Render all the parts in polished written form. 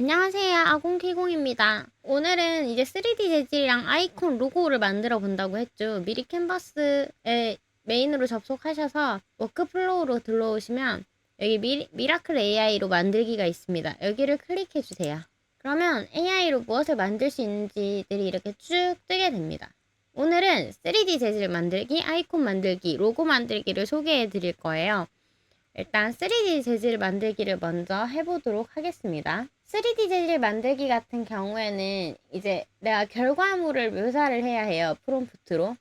안녕하세요. 아공키공입니다. 오늘은 이제 3D 재질이랑 아이콘 로고를 만들어 본다고 했죠. 미리 캔버스에 메인으로 접속하셔서 워크플로우로 들어오시면 여기 미라클 AI로 만들기가 있습니다. 여기를 클릭해 주세요. 그러면 AI로 무엇을 만들 수 있는지들이 이렇게 쭉 뜨게 됩니다. 오늘은 3D 재질 만들기, 아이콘 만들기, 로고 만들기를 소개해 드릴 거예요. 일단 3D 재질 만들기를 먼저 해보도록 하겠습니다. 3D 재질 만들기 같은 경우에는 이제 내가 결과물을 묘사를 해야 해요. 프롬프트로.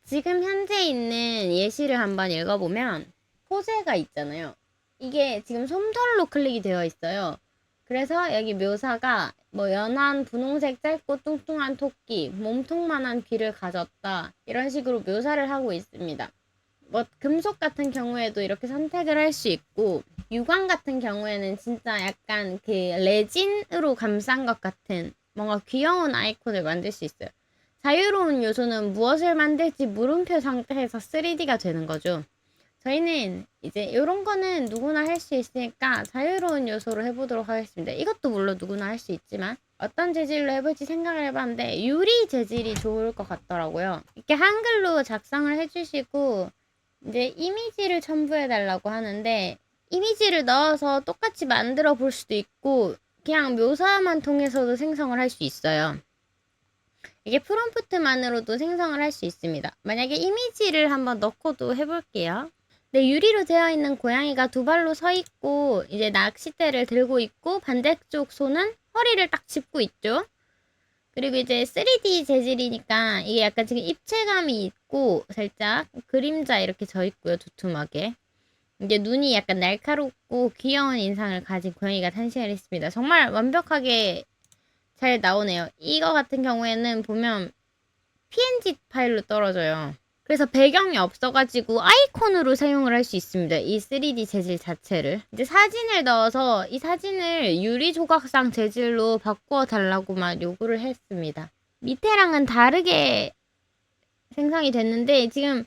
지금 현재 있는 예시를 한번 읽어보면 소재가 있잖아요. 이게 지금 솜털로 클릭이 되어 있어요. 그래서 여기 묘사가 뭐 연한 분홍색 짧고 뚱뚱한 토끼, 몸통만한 귀를 가졌다. 이런 식으로 묘사를 하고 있습니다. 뭐 금속 같은 경우에도 이렇게 선택을 할 수 있고, 유광 같은 경우에는 진짜 약간 그 레진으로 감싼 것 같은 뭔가 귀여운 아이콘을 만들 수 있어요. 자유로운 요소는 무엇을 만들지 물음표 상태에서 3D가 되는 거죠. 저희는 이제 이런 거는 누구나 할 수 있으니까 자유로운 요소로 해보도록 하겠습니다. 이것도 물론 누구나 할 수 있지만 어떤 재질로 해볼지 생각을 해봤는데 유리 재질이 좋을 것 같더라고요. 이렇게 한글로 작성을 해주시고 이제 이미지를 첨부해 달라고 하는데 이미지를 넣어서 똑같이 만들어 볼 수도 있고 그냥 묘사만 통해서도 생성을 할 수 있어요. 이게 프롬프트만으로도 생성을 할 수 있습니다. 만약에 이미지를 한번 넣고도 해볼게요. 네, 유리로 되어 있는 고양이가 두 발로 서 있고 이제 낚싯대를 들고 있고 반대쪽 손은 허리를 딱 짚고 있죠. 그리고 이제 3D 재질이니까 이게 약간 지금 입체감이 있고 살짝 그림자 이렇게 져 있고요. 두툼하게. 이게 눈이 약간 날카롭고 귀여운 인상을 가진 고양이가 탄생을 했습니다. 정말 완벽하게 잘 나오네요. 이거 같은 경우에는 보면 PNG 파일로 떨어져요. 그래서 배경이 없어가지고 아이콘으로 사용을 할 수 있습니다. 이 3D 재질 자체를. 이제 사진을 넣어서 이 사진을 유리 조각상 재질로 바꾸어 달라고만 요구를 했습니다. 밑에랑은 다르게 생성이 됐는데 지금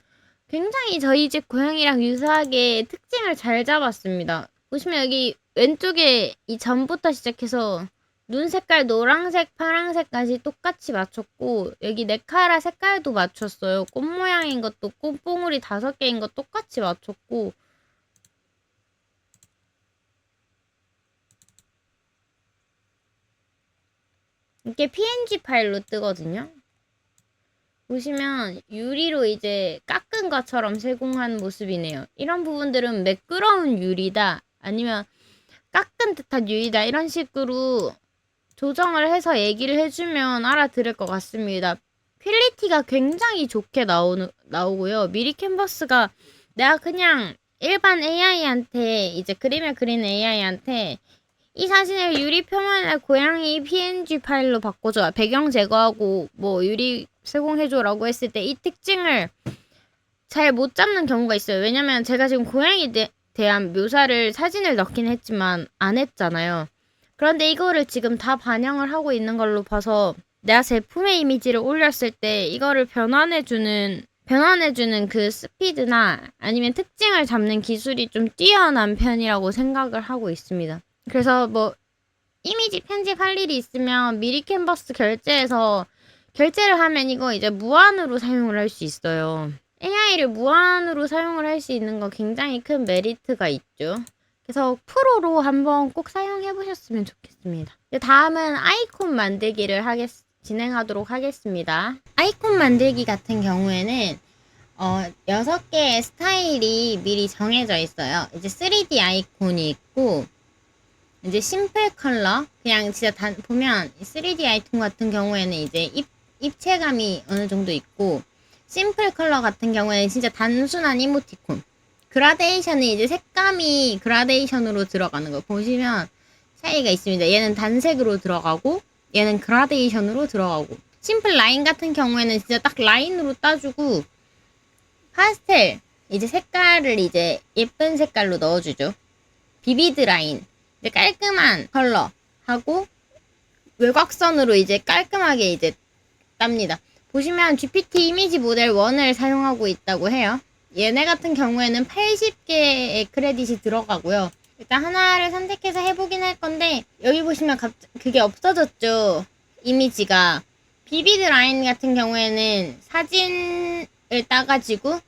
굉장히 저희 집 고양이랑 유사하게 특징을 잘 잡았습니다. 보시면 여기 왼쪽에 이 점부터 시작해서 눈 색깔 노란색, 파란색까지 똑같이 맞췄고 여기 네카라 색깔도 맞췄어요. 꽃 모양인 것도 꽃봉오리 5개인 것 똑같이 맞췄고 이게 PNG 파일로 뜨거든요. 보시면 유리로 이제 깎은 것처럼 세공한 모습이네요. 이런 부분들은 매끄러운 유리다 아니면 깎은 듯한 유리다 이런 식으로 조정을 해서 얘기를 해주면 알아들을 것 같습니다. 퀄리티가 굉장히 좋게 나오고요. 미리 캔버스가 내가 그냥 일반 AI한테 이제 그림을 그리는 AI한테 이 사진을 유리 표면에 고양이 PNG 파일로 바꿔줘. 배경 제거하고 뭐 유리 세공해줘라고 했을 때 이 특징을 잘 못 잡는 경우가 있어요. 왜냐면 제가 지금 고양이에 대한 묘사를 사진을 넣긴 했지만 안 했잖아요. 그런데 이거를 지금 다 반영을 하고 있는 걸로 봐서 내가 제품의 이미지를 올렸을 때 이거를 변환해주는 그 스피드나 아니면 특징을 잡는 기술이 좀 뛰어난 편이라고 생각을 하고 있습니다. 그래서 뭐 이미지 편집할 일이 있으면 미리 캔버스 결제를 하면 이거 이제 무한으로 사용을 할 수 있어요. AI를 무한으로 사용을 할 수 있는 거 굉장히 큰 메리트가 있죠. 그래서 프로로 한번 꼭 사용해 보셨으면 좋겠습니다. 다음은 아이콘 만들기를 진행하도록 하겠습니다. 아이콘 만들기 같은 경우에는 6개의 스타일이 미리 정해져 있어요. 이제 3D 아이콘이 있고 이제 심플 컬러 그냥 진짜 보면 3D 아이콘 같은 경우에는 이제 입체감이 어느 정도 있고 심플 컬러 같은 경우에는 진짜 단순한 이모티콘 그라데이션은 이제 색감이 그라데이션으로 들어가는 거 보시면 차이가 있습니다. 얘는 단색으로 들어가고 얘는 그라데이션으로 들어가고 심플 라인 같은 경우에는 진짜 딱 라인으로 따주고 파스텔 이제 색깔을 이제 예쁜 색깔로 넣어주죠. 비비드 라인 이제 깔끔한 컬러 하고 외곽선으로 이제 깔끔하게 이제 땁니다. 보시면 GPT 이미지 모델 1을 사용하고 있다고 해요. 얘네 같은 경우에는 80개의 크레딧이 들어가고요. 일단 하나를 선택해서 해보긴 할 건데, 여기 보시면 그게 없어졌죠. 이미지가. 비비드 라인 같은 경우에는 사진을 따가지고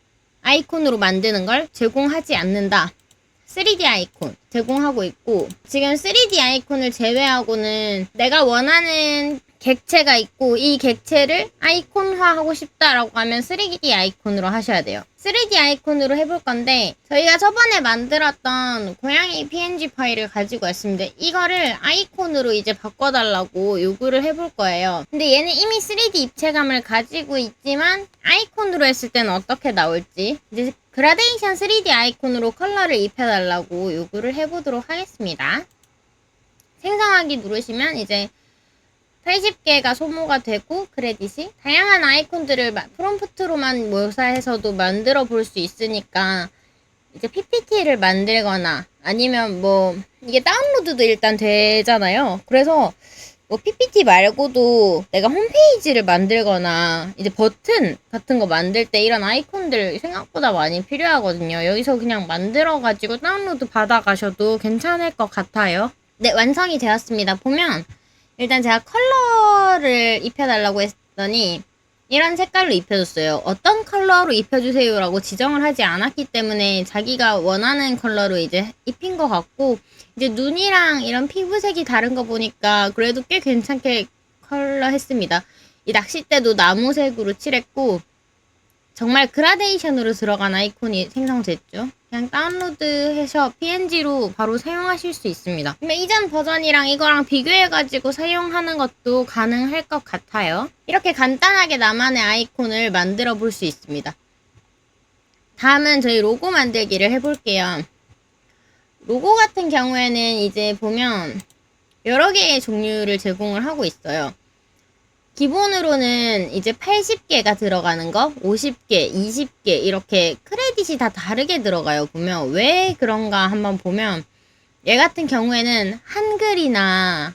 아이콘으로 만드는 걸 제공하지 않는다. 3D 아이콘 제공하고 있고, 지금 3D 아이콘을 제외하고는 내가 원하는 객체가 있고, 이 객체를 아이콘화하고 싶다라고 하면 3D 아이콘으로 하셔야 돼요. 3D 아이콘으로 해볼 건데, 저희가 저번에 만들었던 고양이 PNG 파일을 가지고 왔습니다. 이거를 아이콘으로 이제 바꿔달라고 요구를 해볼 거예요. 근데 얘는 이미 3D 입체감을 가지고 있지만 아이콘으로 했을 때는 어떻게 나올지, 이제 그라데이션 3D 아이콘으로 컬러를 입혀달라고 요구를 해보도록 하겠습니다. 생성하기 누르시면 이제 80개가 소모가 되고, 크레딧이 다양한 아이콘들을 프롬프트로만 묘사해서도 만들어 볼 수 있으니까 이제 PPT를 만들거나 아니면 뭐 이게 다운로드도 일단 되잖아요. 그래서 뭐 PPT 말고도 내가 홈페이지를 만들거나 이제 버튼 같은 거 만들 때 이런 아이콘들 생각보다 많이 필요하거든요. 여기서 그냥 만들어가지고 다운로드 받아가셔도 괜찮을 것 같아요. 네, 완성이 되었습니다. 보면 일단 제가 컬러를 입혀달라고 했더니 이런 색깔로 입혀줬어요. 어떤 컬러로 입혀주세요 라고 지정을 하지 않았기 때문에 자기가 원하는 컬러로 이제 입힌 것 같고, 이제 눈이랑 이런 피부색이 다른 거 보니까 그래도 꽤 괜찮게 컬러 했습니다. 이 낚싯대도 나무색으로 칠했고, 정말 그라데이션으로 들어간 아이콘이 생성됐죠. 그냥 다운로드해서 PNG로 바로 사용하실 수 있습니다. 근데 이전 버전이랑 이거랑 비교해가지고 사용하는 것도 가능할 것 같아요. 이렇게 간단하게 나만의 아이콘을 만들어 볼 수 있습니다. 다음은 저희 로고 만들기를 해볼게요. 로고 같은 경우에는 이제 보면 여러 개의 종류를 제공을 하고 있어요. 기본으로는 이제 80개가 들어가는 거, 50개, 20개 이렇게 크레딧이 다 다르게 들어가요. 보면 왜 그런가 한번 보면, 얘 같은 경우에는 한글이나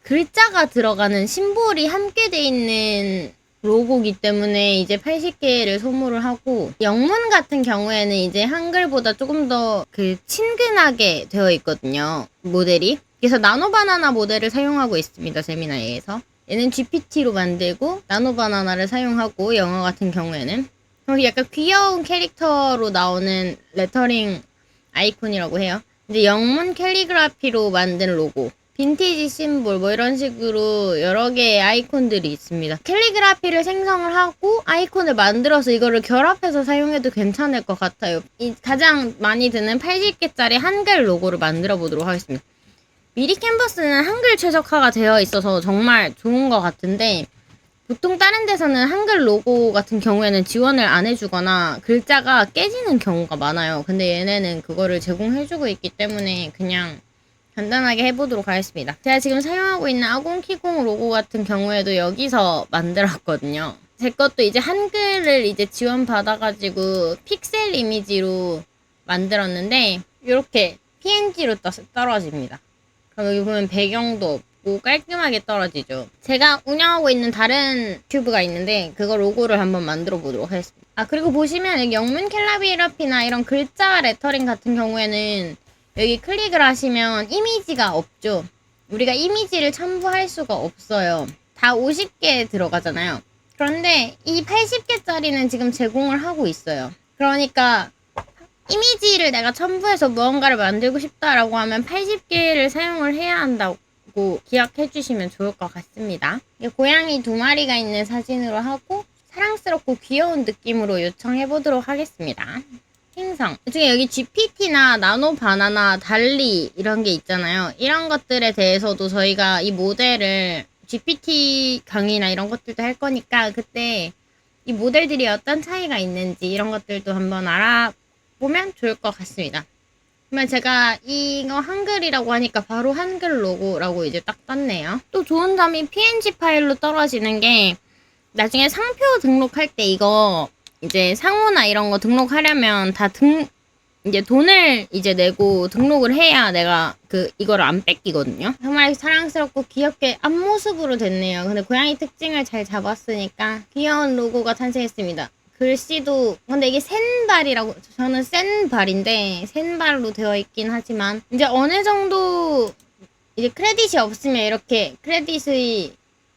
글자가 들어가는 심볼이 함께 돼 있는 로고기 때문에 이제 80개를 소모를 하고, 영문 같은 경우에는 이제 한글보다 조금 더 그 친근하게 되어 있거든요, 모델이. 그래서 나노바나나 모델을 사용하고 있습니다, 제미나이에서. 얘는 GPT로 만들고 나노바나나를 사용하고, 영어 같은 경우에는 약간 귀여운 캐릭터로 나오는 레터링 아이콘이라고 해요. 이제 영문 캘리그라피로 만든 로고, 빈티지 심볼 뭐 이런 식으로 여러 개의 아이콘들이 있습니다. 캘리그라피를 생성을 하고 아이콘을 만들어서 이거를 결합해서 사용해도 괜찮을 것 같아요. 이 가장 많이 드는 80개짜리 한글 로고를 만들어 보도록 하겠습니다. 미리 캔버스는 한글 최적화가 되어 있어서 정말 좋은 것 같은데, 보통 다른 데서는 한글 로고 같은 경우에는 지원을 안 해주거나 글자가 깨지는 경우가 많아요. 근데 얘네는 그거를 제공해주고 있기 때문에 그냥 간단하게 해보도록 하겠습니다. 제가 지금 사용하고 있는 아공키공 로고 같은 경우에도 여기서 만들었거든요. 제 것도 이제 한글을 이제 지원받아가지고 픽셀 이미지로 만들었는데 이렇게 PNG로 떨어집니다. 그럼 여기 보면 배경도 없고 깔끔하게 떨어지죠. 제가 운영하고 있는 다른 큐브가 있는데 그거 로고를 한번 만들어 보도록 하겠습니다. 아, 그리고 보시면 여기 영문 캘라비라피나 이런 글자 레터링 같은 경우에는 여기 클릭을 하시면 이미지가 없죠. 우리가 이미지를 첨부할 수가 없어요. 다 50개 들어가잖아요. 그런데 이 80개짜리는 지금 제공을 하고 있어요. 그러니까 이미지를 내가 첨부해서 무언가를 만들고 싶다라고 하면 80개를 사용을 해야 한다고 기억해 주시면 좋을 것 같습니다. 고양이 2마리가 있는 사진으로 하고 사랑스럽고 귀여운 느낌으로 요청해 보도록 하겠습니다. 생성. 나중에 여기 GPT나 나노바나나, 달리 이런 게 있잖아요. 이런 것들에 대해서도 저희가 이 모델을 GPT 강의나 이런 것들도 할 거니까 그때 이 모델들이 어떤 차이가 있는지 이런 것들도 한번 알아보면 좋을 것 같습니다. 그러면 제가 이거 한글이라고 하니까 바로 한글 로고라고 이제 딱 떴네요. 또 좋은 점이 PNG 파일로 떨어지는 게, 나중에 상표 등록할 때 이거 이제 상호나 이런 거 등록하려면 다 이제 돈을 이제 내고 등록을 해야 내가 이거를 안 뺏기거든요. 정말 사랑스럽고 귀엽게 앞모습으로 됐네요. 근데 고양이 특징을 잘 잡았으니까 귀여운 로고가 탄생했습니다. 글씨도 근데 이게 센발이라고 저는 센 발인데 센발로 되어 있긴 하지만 이제 어느 정도 이제 크레딧이 없으면 이렇게 크레딧의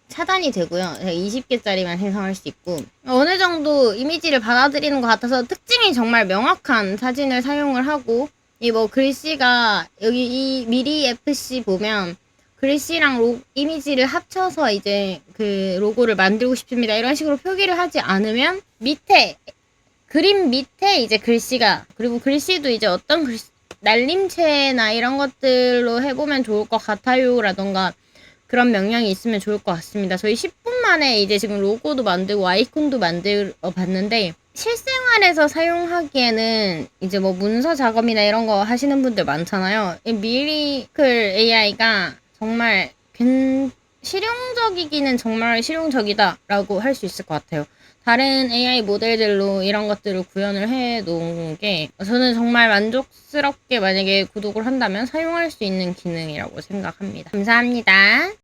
차단이 되고요. 20개짜리만 생성할 수 있고 어느 정도 이미지를 받아들이는 것 같아서 특징이 정말 명확한 사진을 사용을 하고 이 뭐 글씨가 여기 이 미리 FC 보면 글씨랑 이미지를 합쳐서 이제 그 로고를 만들고 싶습니다. 이런 식으로 표기를 하지 않으면 밑에 그림 밑에 이제 글씨가 그리고 글씨도 이제 어떤 글씨 날림체나 이런 것들로 해보면 좋을 것 같아요 라던가 그런 명령이 있으면 좋을 것 같습니다. 저희 10분 만에 이제 지금 로고도 만들고 아이콘도 만들어 봤는데 실생활에서 사용하기에는 이제 뭐 문서 작업이나 이런 거 하시는 분들 많잖아요. 이 미리클 AI가 정말 실용적이기는 정말 실용적이다라고 할 수 있을 것 같아요. 다른 AI 모델들로 이런 것들을 구현을 해 놓은 게 저는 정말 만족스럽게 만약에 구독을 한다면 사용할 수 있는 기능이라고 생각합니다. 감사합니다.